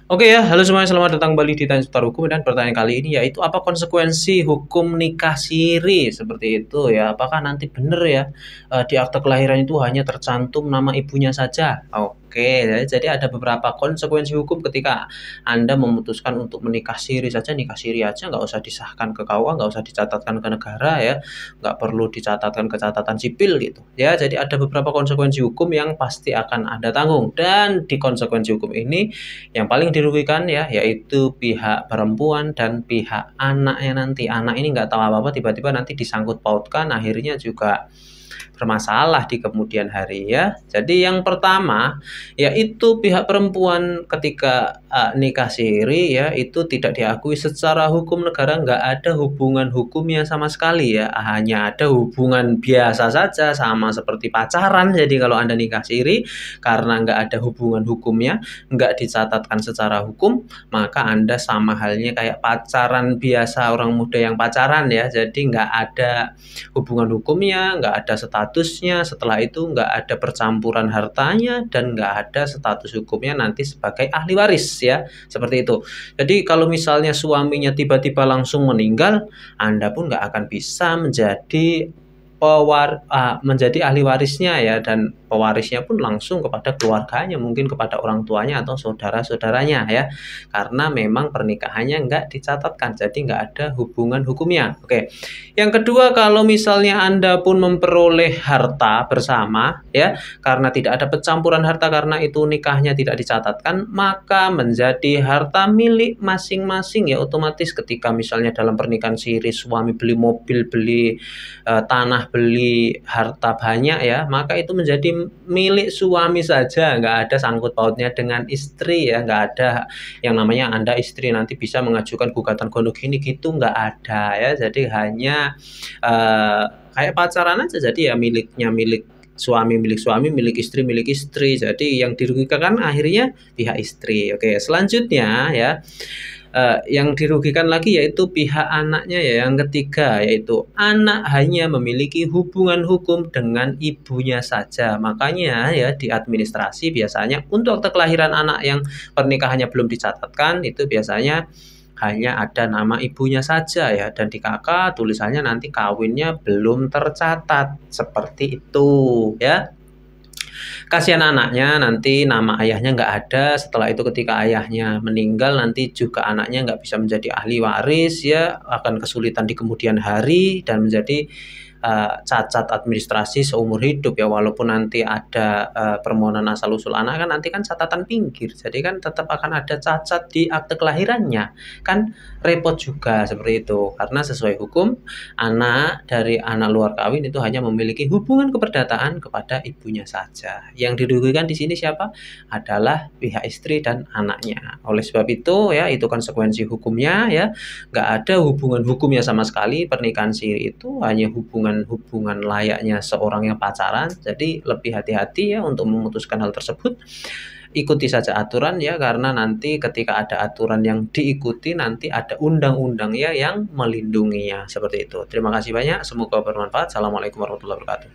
Oke ya, halo semuanya, selamat datang kembali di Tanya Seputar Hukum, dan pertanyaan kali ini yaitu apa konsekuensi hukum nikah siri seperti itu ya? Apakah nanti benar ya di akte kelahiran itu hanya tercantum nama ibunya saja? Oke, jadi ada beberapa konsekuensi hukum ketika Anda memutuskan untuk menikah siri saja. Nikah siri aja nggak usah disahkan ke KUA, nggak usah dicatatkan ke negara ya, nggak perlu dicatatkan ke catatan sipil gitu ya. Jadi ada beberapa konsekuensi hukum yang pasti akan Anda tanggung, dan di konsekuensi hukum ini yang paling dirugikan ya, yaitu pihak perempuan dan pihak anaknya nanti. Anak ini nggak tahu apa-apa, tiba-tiba nanti disangkut pautkan, akhirnya juga bermasalah di kemudian hari ya. Jadi yang pertama yaitu pihak perempuan ketika nikah siri ya, itu tidak diakui secara hukum negara, nggak ada hubungan hukumnya sama sekali ya, hanya ada hubungan biasa saja sama seperti pacaran. Jadi kalau Anda nikah siri karena nggak ada hubungan hukumnya, nggak dicatatkan secara hukum, maka Anda sama halnya kayak pacaran biasa, orang muda yang pacaran ya. Jadi nggak ada hubungan hukumnya, nggak ada statusnya, setelah itu nggak ada percampuran hartanya, dan nggak ada status hukumnya nanti sebagai ahli waris ya, seperti itu. Jadi kalau misalnya suaminya tiba-tiba langsung meninggal, Anda pun nggak akan bisa menjadi ahli warisnya ya, dan pewarisnya pun langsung kepada keluarganya, mungkin kepada orang tuanya atau saudara-saudaranya ya, karena memang pernikahannya nggak dicatatkan, jadi nggak ada hubungan hukumnya. Oke, yang kedua, kalau misalnya Anda pun memperoleh harta bersama ya, karena tidak ada pencampuran harta, karena itu nikahnya tidak dicatatkan, maka menjadi harta milik masing-masing ya. Otomatis ketika misalnya dalam pernikahan siri suami beli mobil, beli tanah, beli harta banyak ya, maka itu menjadi milik suami saja, nggak ada sangkut pautnya dengan istri ya, nggak ada yang namanya Anda istri nanti bisa mengajukan gugatan gondok gini gitu, nggak ada ya. Jadi hanya kayak pacaran aja, jadi ya miliknya milik suami, milik istri. Jadi yang dirugikan kan akhirnya pihak istri. Oke, selanjutnya ya, yang dirugikan lagi yaitu pihak anaknya ya. Yang ketiga yaitu anak hanya memiliki hubungan hukum dengan ibunya saja. Makanya ya, di administrasi biasanya untuk akte kelahiran anak yang pernikahannya belum dicatatkan itu biasanya hanya ada nama ibunya saja ya, dan di KK tulisannya nanti kawinnya belum tercatat, seperti itu ya. Kasihan anaknya, nanti nama ayahnya nggak ada, setelah itu ketika ayahnya meninggal nanti juga anaknya nggak bisa menjadi ahli waris ya, akan kesulitan di kemudian hari dan menjadi cacat administrasi seumur hidup ya. Walaupun nanti ada permohonan asal usul anak, kan nanti kan catatan pinggir, jadi kan tetap akan ada cacat di akte kelahirannya, kan repot juga seperti itu. Karena sesuai hukum, anak dari anak luar kawin itu hanya memiliki hubungan keperdataan kepada ibunya saja. Yang dirugikan di sini siapa? Adalah pihak istri dan anaknya. Oleh sebab itu ya, itu konsekuensi hukumnya ya, nggak ada hubungan hukumnya sama sekali. Pernikahan siri itu hanya hubungan layaknya seorang yang pacaran. Jadi lebih hati-hati ya untuk memutuskan hal tersebut. Ikuti saja aturan ya, karena nanti ketika ada aturan yang diikuti, nanti ada undang-undang ya yang melindunginya, seperti itu. Terima kasih banyak, semoga bermanfaat. Assalamualaikum warahmatullahi wabarakatuh.